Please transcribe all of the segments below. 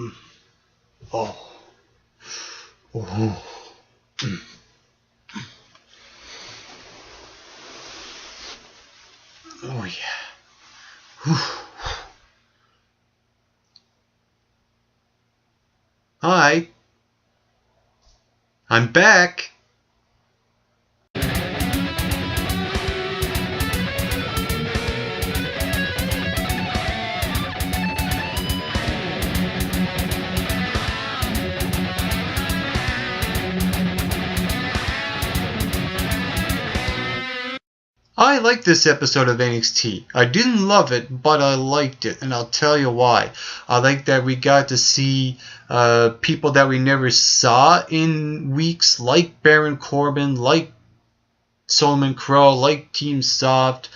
Oh. Oh. Oh yeah. Whew. Hi. I'm back. I liked this episode of NXT. I didn't love it, but I liked it, and I'll tell you why. I like that we got to see people that we never saw in weeks, like Baron Corbin, like Solomon Crow, like Team Soft,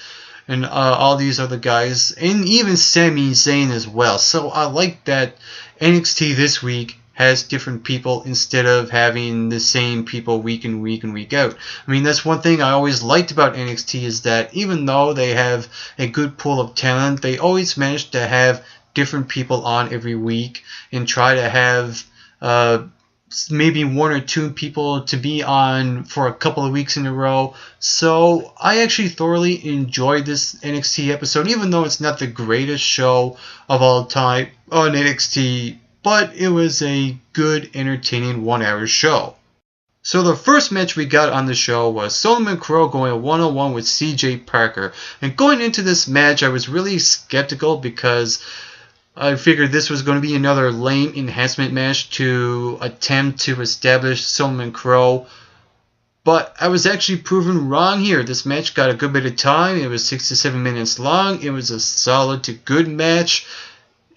and all these other guys, and even Sami Zayn as well. So I like that NXT this week has different people instead of having the same people week in, week and week out. I mean, that's one thing I always liked about NXT is that even though they have a good pool of talent, they always manage to have different people on every week and try to have maybe one or two people to be on for a couple of weeks in a row. So I actually thoroughly enjoyed this NXT episode, even though it's not the greatest show of all time on NXT, but it was a good, entertaining 1 hour show. So the first match we got on the show was Solomon Crow going one-on-one with CJ Parker. And going into this match, I was really skeptical because I figured this was going to be another lame enhancement match to attempt to establish Solomon Crow. But I was actually proven wrong here. This match got a good bit of time. It was 6 to 7 minutes long. It was a solid to good match.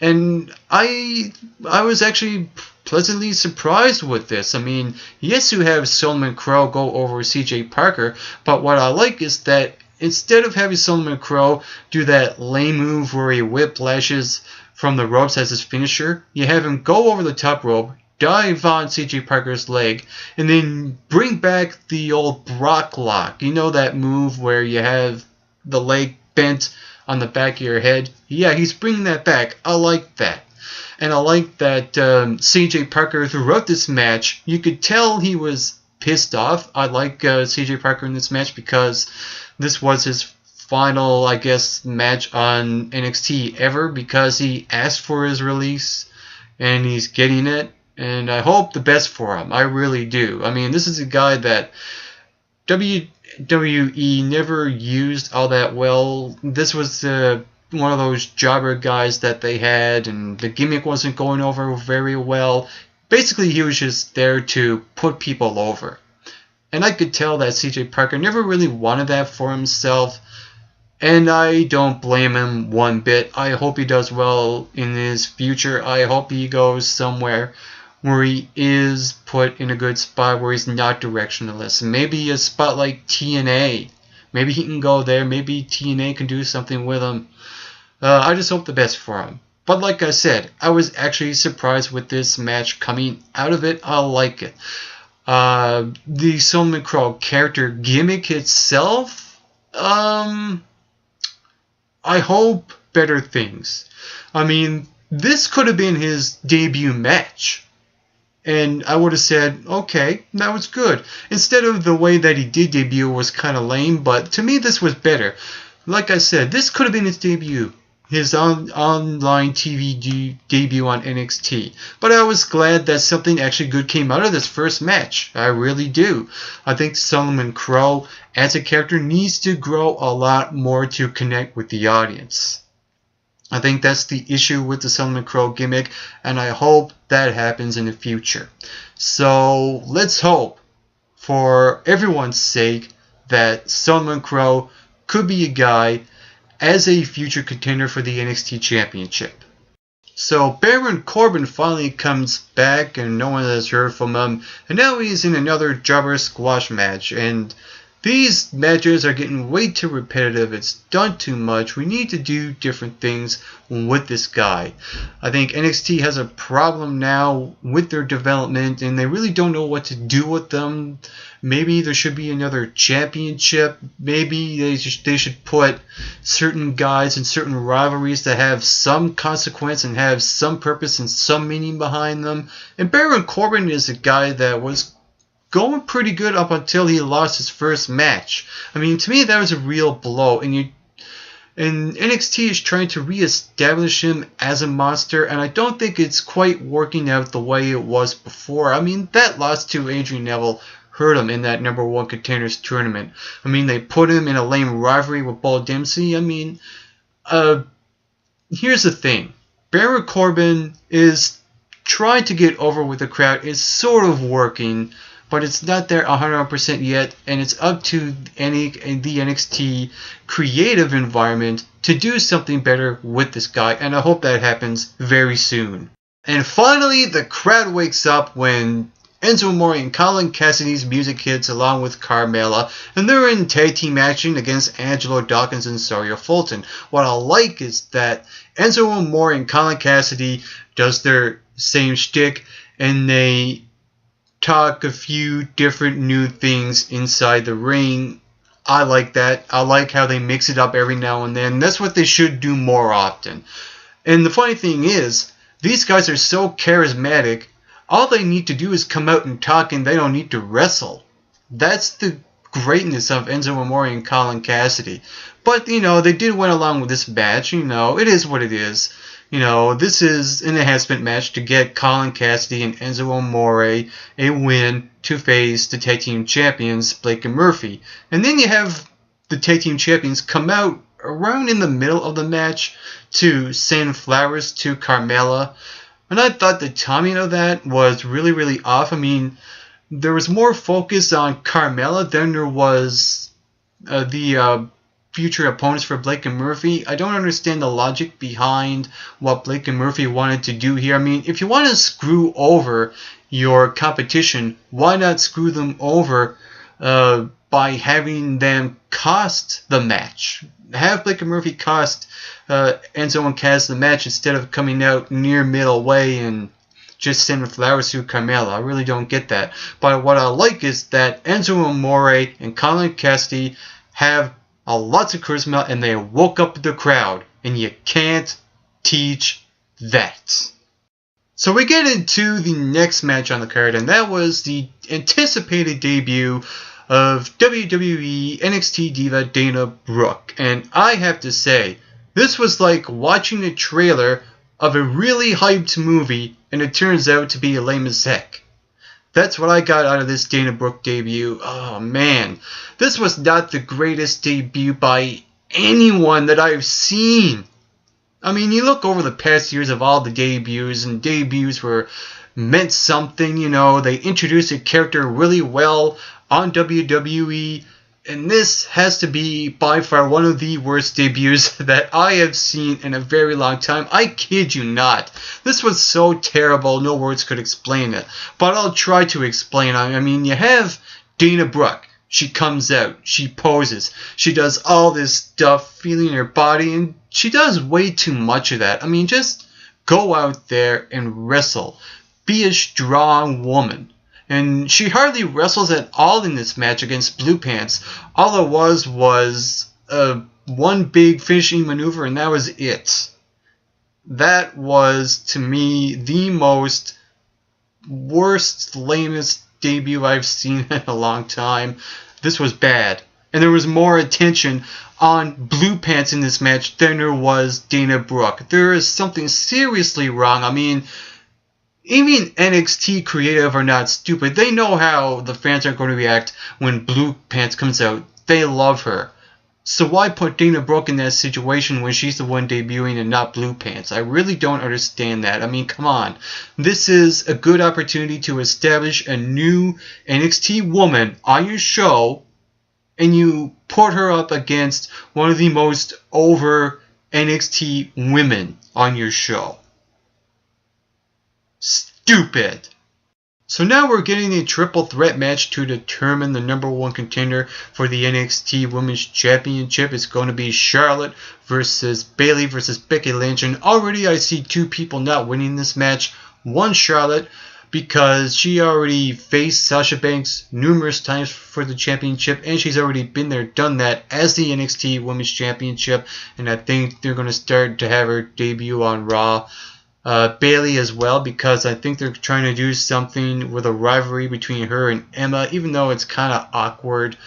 And I was actually pleasantly surprised with this. I mean, yes, you have Solomon Crow go over CJ Parker, but what I like is that instead of having Solomon Crow do that lame move where he whiplashes from the ropes as his finisher, you have him go over the top rope, dive on CJ Parker's leg, and then bring back the old Brock lock. You know that move where you have the leg bent on the back of your head? Yeah, he's bringing that back. I like that. And I like that CJ Parker throughout this match, you could tell he was pissed off. I like CJ Parker in this match because this was his final, I guess, match on NXT ever, because he asked for his release and he's getting it. And I hope the best for him. I really do. I mean, this is a guy that WWE never used all that well. This was one of those jobber guys that they had, and the gimmick wasn't going over very well. Basically, he was just there to put people over. And I could tell that CJ Parker never really wanted that for himself. And I don't blame him one bit. I hope he does well in his future. I hope he goes somewhere where he is put in a good spot where he's not directionless. Maybe a spot like TNA. Maybe he can go there. Maybe TNA can do something with him. I just hope the best for him. But like I said, I was actually surprised with this match coming out of it. I like it. The Solomon Crow character gimmick itself, I hope better things. I mean, this could have been his debut match. And I would have said, okay, that was good. Instead of the way that he did debut was kind of lame, but to me this was better. Like I said, this could have been his debut. His online TV debut on NXT. But I was glad that something actually good came out of this first match. I really do. I think Solomon Crow as a character needs to grow a lot more to connect with the audience. I think that's the issue with the Solomon Crow gimmick, and I hope that happens in the future. So let's hope, for everyone's sake, that Solomon Crow could be a guy as a future contender for the NXT Championship. So Baron Corbin finally comes back and no one has heard from him, and now he's in another jobber squash match, and These matches are getting way too repetitive. It's done too much. We need to do different things with this guy. I think NXT has a problem now with their development, and they really don't know what to do with them. Maybe there should be another championship. Maybe they should put certain guys in certain rivalries that have some consequence and have some purpose and some meaning behind them. And Baron Corbin is a guy that was going pretty good up until he lost his first match. I mean, to me, that was a real blow. And NXT is trying to reestablish him as a monster, and I don't think it's quite working out the way it was before. I mean, that loss to Adrian Neville hurt him in that number one contenders tournament. I mean, they put him in a lame rivalry with Paul Dempsey. I mean, here's the thing. Baron Corbin is trying to get over with the crowd. It's sort of working, but it's not there 100% yet, and it's up to the NXT creative environment to do something better with this guy, and I hope that happens very soon. And finally, the crowd wakes up when Enzo Amore and Colin Cassidy's music hits along with Carmella, and they're in tag team action against Angelo Dawkins and Dawsonzarya Fulton. What I like is that Enzo Amore and Colin Cassidy does their same shtick, and they talk a few different new things inside the ring. I like that. I like how they mix it up every now and then. That's what they should do more often. And the funny thing is, these guys are so charismatic, all they need to do is come out and talk, and they don't need to wrestle. That's the greatness of Enzo Amore and Colin Cassidy. But, they did went along with this match. It is what it is. This is an enhancement match to get Colin Cassidy and Enzo Amore a win to face the tag team champions, Blake and Murphy. And then you have the tag team champions come out around in the middle of the match to send flowers to Carmella. And I thought the timing of that was really, really off. I mean, there was more focus on Carmella than there was the future opponents for Blake and Murphy. I don't understand the logic behind what Blake and Murphy wanted to do here. I mean, if you want to screw over your competition, why not screw them over by having them cost the match? Have Blake and Murphy cost Enzo and Cass the match instead of coming out near middle way and just sending flowers to Carmella. I really don't get that. But what I like is that Enzo Amore and Colin Cassidy have lots of charisma, and they woke up the crowd, and you can't teach that. So we get into the next match on the card, and that was the anticipated debut of WWE NXT diva Dana Brooke. And I have to say, this was like watching a trailer of a really hyped movie, and it turns out to be lame as heck. That's what I got out of this Dana Brooke debut. Oh man, this was not the greatest debut by anyone that I've seen. I mean, you look over the past years of all the debuts, and debuts were meant something, they introduced a character really well on WWE, and this has to be by far one of the worst debuts that I have seen in a very long time. I kid you not. This was so terrible, no words could explain it. But I'll try to explain. I mean, you have Dana Brooke. She comes out, she poses, she does all this stuff, feeling her body, and she does way too much of that. I mean, just go out there and wrestle. Be a strong woman. And she hardly wrestles at all in this match against Blue Pants. All it was one big finishing maneuver, and that was it. That was, to me, the worst, lamest debut I've seen in a long time. This was bad. And there was more attention on Blue Pants in this match than there was Dana Brooke. There is something seriously wrong. I mean, even NXT creative are not stupid. They know how the fans are going to react when Blue Pants comes out. They love her. So why put Dana Brooke in that situation when she's the one debuting and not Blue Pants? I really don't understand that. I mean, come on. This is a good opportunity to establish a new NXT woman on your show, and you put her up against one of the most over NXT women on your show. Stupid. So now we're getting a triple threat match to determine the #1 contender for the NXT Women's Championship. It's going to be Charlotte versus Bayley versus Becky Lynch. And already I see two people not winning this match. One, Charlotte, because she already faced Sasha Banks numerous times for the championship. And she's already been there, done that as the NXT Women's Championship. And I think they're going to start to have her debut on Raw. Bayley as well, because I think they're trying to do something with a rivalry between her and Emma, even though it's kind of awkward.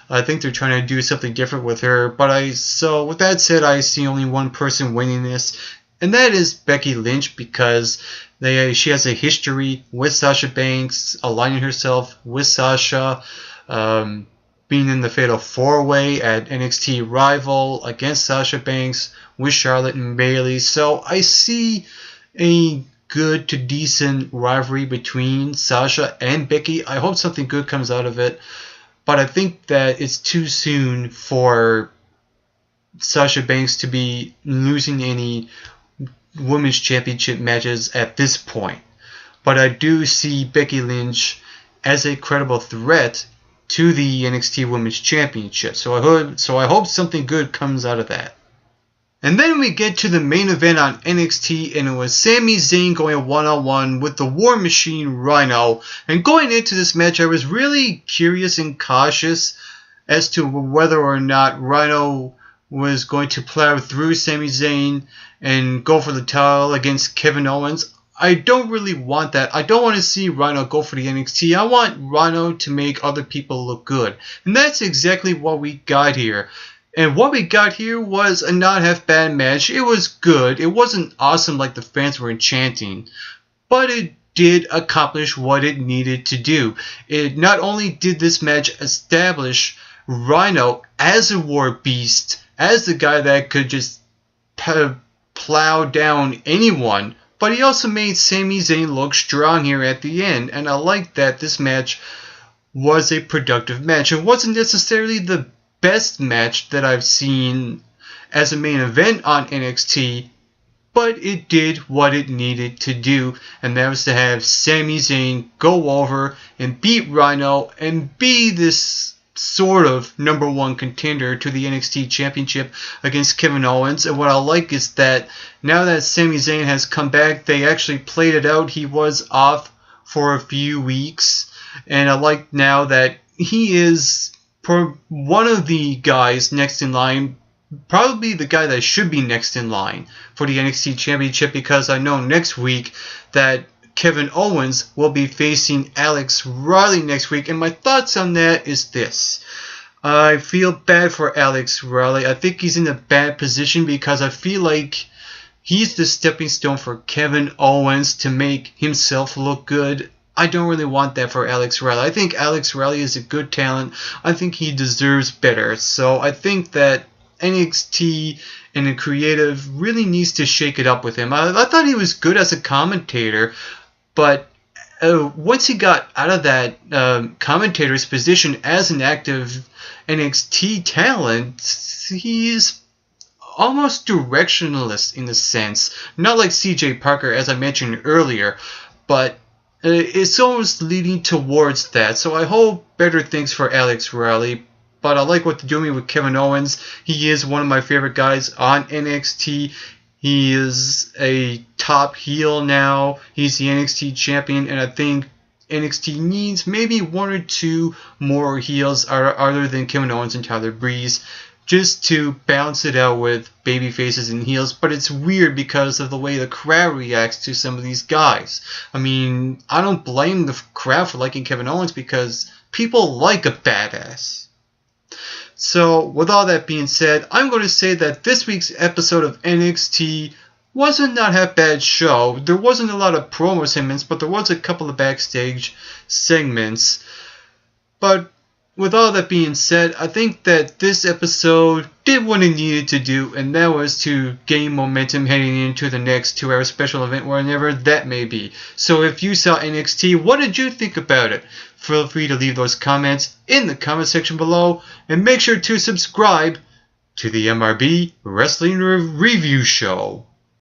I think they're trying to do something different with her. So with that said, I see only one person winning this, and that is Becky Lynch, because she has a history with Sasha Banks, aligning herself with Sasha, being in the Fatal 4-Way at NXT Rival against Sasha Banks with Charlotte and Bayley. So I see a good to decent rivalry between Sasha and Becky. I hope something good comes out of it, but I think that it's too soon for Sasha Banks to be losing any women's championship matches at this point. But I do see Becky Lynch as a credible threat to the NXT Women's Championship. So I hope something good comes out of that. And then we get to the main event on NXT, and it was Sami Zayn going one-on-one with the War Machine Rhino. And going into this match, I was really curious and cautious as to whether or not Rhino was going to plow through Sami Zayn and go for the title against Kevin Owens. I don't really want that. I don't want to see Rhino go for the NXT. I want Rhino to make other people look good. And that's exactly what we got here. And what we got here was a not half bad match. It was good. It wasn't awesome like the fans were chanting, but it did accomplish what it needed to do. It not only did this match establish Rhino as a war beast, as the guy that could just plow down anyone, but he also made Sami Zayn look strong here at the end. And I like that this match was a productive match. It wasn't necessarily the best match that I've seen as a main event on NXT, but it did what it needed to do, and that was to have Sami Zayn go over and beat Rhino and be this sort of #1 contender to the NXT Championship against Kevin Owens. And what I like is that now that Sami Zayn has come back, they actually played it out. He was off for a few weeks, and I like now that he is one of the guys next in line, probably the guy that should be next in line for the NXT Championship, because I know next week that Kevin Owens will be facing Alex Riley next week. And my thoughts on that is this. I feel bad for Alex Riley. I think he's in a bad position because I feel like he's the stepping stone for Kevin Owens to make himself look good. I don't really want that for Alex Riley. I think Alex Riley is a good talent. I think he deserves better. So I think that NXT and the creative really needs to shake it up with him. I thought he was good as a commentator, but once he got out of that commentator's position as an active NXT talent, he's almost directionless in a sense. Not like CJ Parker, as I mentioned earlier, but it's almost leading towards that. So I hope better things for Alex Riley. But I like what they're doing with Kevin Owens. He is one of my favorite guys on NXT. He is a top heel now. He's the NXT champion. And I think NXT needs maybe one or two more heels other than Kevin Owens and Tyler Breeze, just to balance it out with baby faces and heels. But it's weird because of the way the crowd reacts to some of these guys. I mean, I don't blame the crowd for liking Kevin Owens because people like a badass. So with all that being said, I'm going to say that this week's episode of NXT was a not half bad show. There wasn't a lot of promo segments, but there was a couple of backstage segments. But with all that being said, I think that this episode did what it needed to do, and that was to gain momentum heading into the next 2-hour special event, whenever that may be. So if you saw NXT, what did you think about it? Feel free to leave those comments in the comment section below, and make sure to subscribe to the MRB Wrestling Review Show.